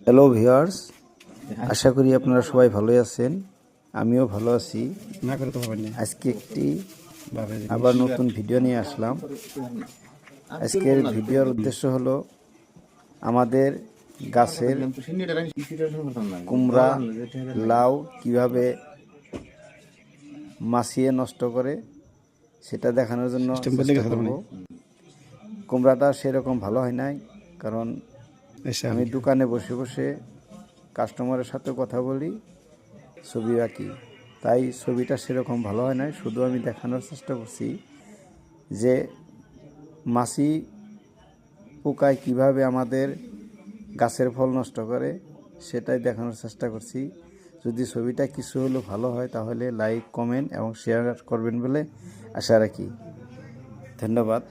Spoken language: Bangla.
হ্যালো ভিউয়ার্স, আশা করি আপনারা সবাই ভালোই আছেন। আমিও ভালো আছি। আজকে একটি আবার নতুন ভিডিও নিয়ে আসলাম। আজকের ভিডিওর উদ্দেশ্য হলো আমাদের গাছের কুমড়া, লাউ কিভাবে মাছিয়ে নষ্ট করে সেটা দেখানোর জন্য চেষ্টা করব। কুমড়াটা সেরকম ভালো হয় নাই, কারণ আমি দোকানে বসে বসে কাস্টমারের সাথে কথা বলি, ছবি আঁকি, তাই ছবিটা সেরকম ভালো হয় নাই। শুধু আমি দেখানোর চেষ্টা করছি যে মাছি পোকায় কিভাবে আমাদের গাছের ফল নষ্ট করে, সেটাই দেখানোর চেষ্টা করছি। যদি ছবিটা কিছু হলেও ভালো হয় তাহলে লাইক, কমেন্ট এবং শেয়ার করবেন বলে আশা রাখি। ধন্যবাদ।